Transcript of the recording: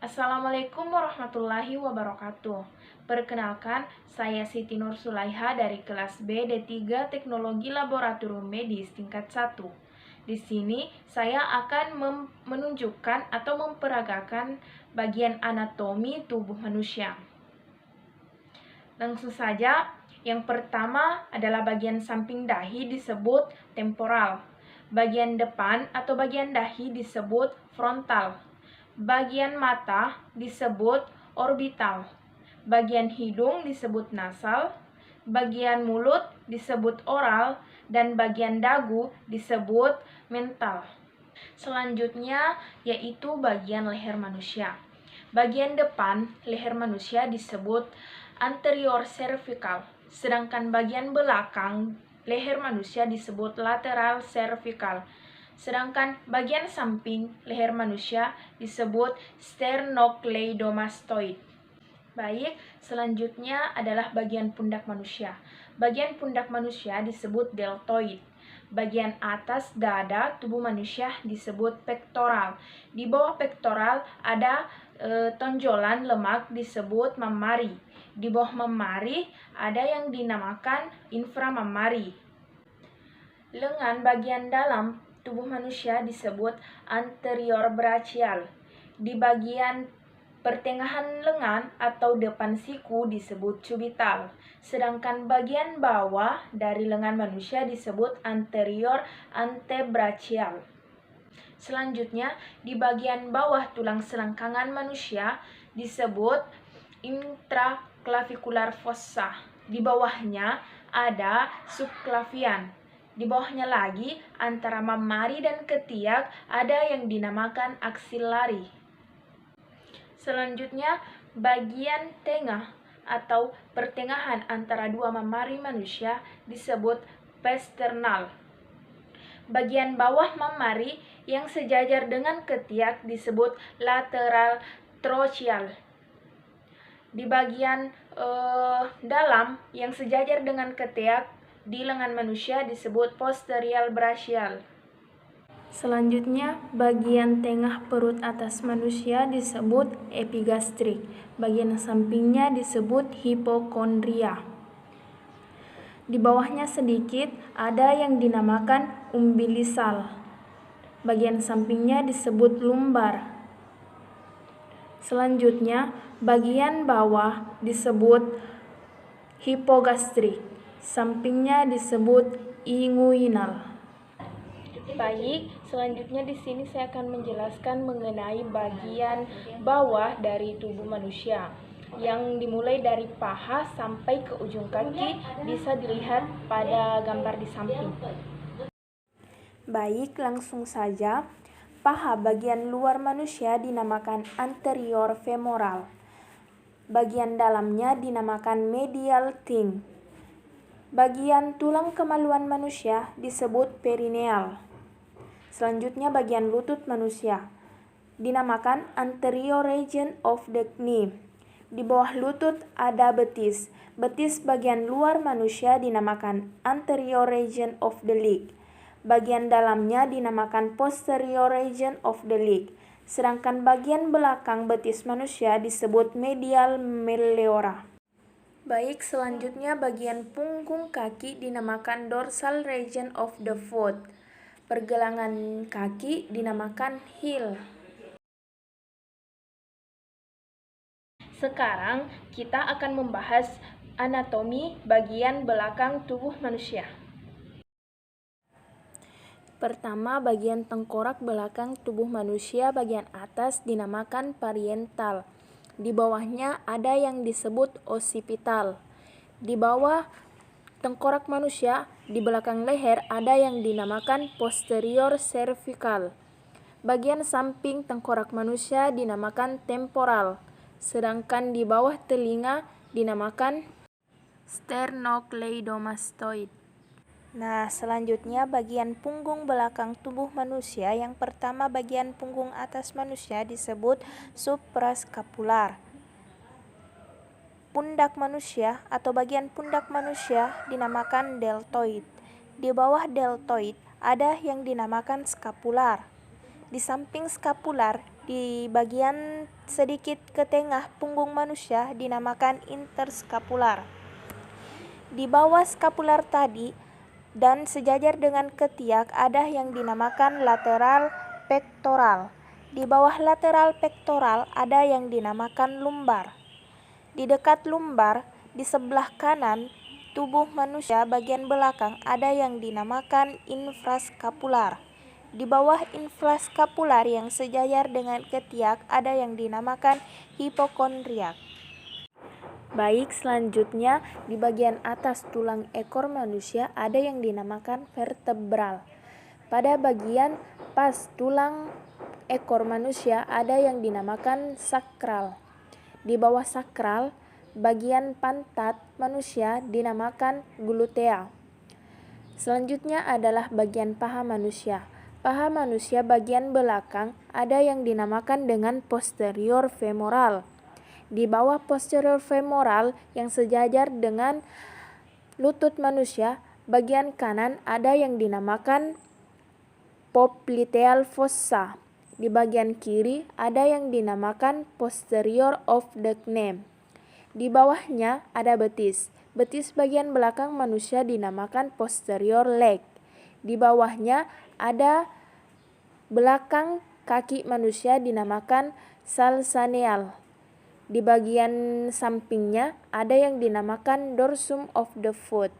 Assalamualaikum warahmatullahi wabarakatuh. Perkenalkan, saya Siti Nur Sulaiha dari kelas B D3 Teknologi Laboratorium Medis tingkat 1. Di sini saya akan menunjukkan atau memperagakan bagian anatomi tubuh manusia. Langsung saja, yang pertama adalah bagian samping dahi disebut temporal. Bagian depan atau bagian dahi disebut frontal. Bagian mata disebut orbital. Bagian hidung disebut nasal. Bagian mulut disebut oral. Dan bagian dagu disebut mental. Selanjutnya yaitu bagian leher manusia. Bagian depan leher manusia disebut anterior cervical, sedangkan bagian belakang leher manusia disebut lateral cervical. Sedangkan bagian samping leher manusia disebut sternocleidomastoid. Baik, selanjutnya adalah bagian pundak manusia. Bagian pundak manusia disebut deltoid. Bagian atas dada tubuh manusia disebut pektoral. Di bawah pektoral ada tonjolan lemak disebut mamari. Di bawah mamari ada yang dinamakan inframamari. Lengan bagian dalam tubuh manusia disebut anterior brachial. Di bagian pertengahan lengan atau depan siku disebut cubital. Sedangkan bagian bawah dari lengan manusia disebut anterior antebrachial. Selanjutnya, di bagian bawah tulang selangkangan manusia disebut intraclavicular fossa. Di bawahnya ada subclavian. Di bawahnya lagi, antara mamari dan ketiak ada yang dinamakan axillary. Selanjutnya, bagian tengah atau pertengahan antara dua mamari manusia disebut pasternal. Bagian bawah mamari yang sejajar dengan ketiak disebut lateral trochial. Di bagian dalam yang sejajar dengan ketiak di lengan manusia disebut posterior brachial. Selanjutnya, bagian tengah perut atas manusia disebut epigastrik. Bagian sampingnya disebut hipokondria. Di bawahnya sedikit ada yang dinamakan umbilisal. Bagian sampingnya disebut lumbar. Selanjutnya, bagian bawah disebut hipogastrik. Sampingnya disebut inguinal. Baik, selanjutnya di sini saya akan menjelaskan mengenai bagian bawah dari tubuh manusia yang dimulai dari paha sampai ke ujung kaki, bisa dilihat pada gambar di samping. Baik, langsung saja. Paha bagian luar manusia dinamakan anterior femoral. Bagian dalamnya dinamakan medial thigh. Bagian tulang kemaluan manusia disebut perineal. Selanjutnya bagian lutut manusia dinamakan anterior region of the knee. Di bawah lutut ada betis. Betis bagian luar manusia dinamakan anterior region of the leg. Bagian dalamnya dinamakan posterior region of the leg. Sedangkan bagian belakang betis manusia disebut medial malleora. Baik, selanjutnya bagian punggung kaki dinamakan dorsal region of the foot. Pergelangan kaki dinamakan heel. Sekarang kita akan membahas anatomi bagian belakang tubuh manusia. Pertama, bagian tengkorak belakang tubuh manusia bagian atas dinamakan parietal. Di bawahnya ada yang disebut occipital. Di bawah tengkorak manusia, di belakang leher ada yang dinamakan posterior cervical. Bagian samping tengkorak manusia dinamakan temporal. Sedangkan di bawah telinga dinamakan sternocleidomastoid. Nah, selanjutnya bagian punggung belakang tubuh manusia. Yang pertama, bagian punggung atas manusia disebut suprascapular. Pundak manusia atau bagian pundak manusia dinamakan deltoid. Di bawah deltoid ada yang dinamakan skapular. Di samping skapular Di bagian sedikit ke tengah punggung manusia dinamakan interscapular. Di bawah skapular tadi dan sejajar dengan ketiak ada yang dinamakan lateral pectoral. Di bawah lateral pectoral ada yang dinamakan lumbar. Di dekat lumbar, di sebelah kanan tubuh manusia bagian belakang ada yang dinamakan infraskapular. Di bawah infraskapular yang sejajar dengan ketiak ada yang dinamakan hipokondriak. Baik, selanjutnya di bagian atas tulang ekor manusia ada yang dinamakan vertebral. Pada bagian pas tulang ekor manusia ada yang dinamakan sakral. Di bawah sakral, bagian pantat manusia dinamakan glutea. Selanjutnya adalah bagian paha manusia. Paha manusia bagian belakang ada yang dinamakan dengan posterior femoral. Di bawah posterior femoral yang sejajar dengan lutut manusia, bagian kanan ada yang dinamakan popliteal fossa. Di bagian kiri ada yang dinamakan posterior of the knee. Di bawahnya ada betis. Betis bagian belakang manusia dinamakan posterior leg. Di bawahnya ada belakang kaki manusia dinamakan calcaneal. Di bagian sampingnya ada yang dinamakan dorsum of the foot.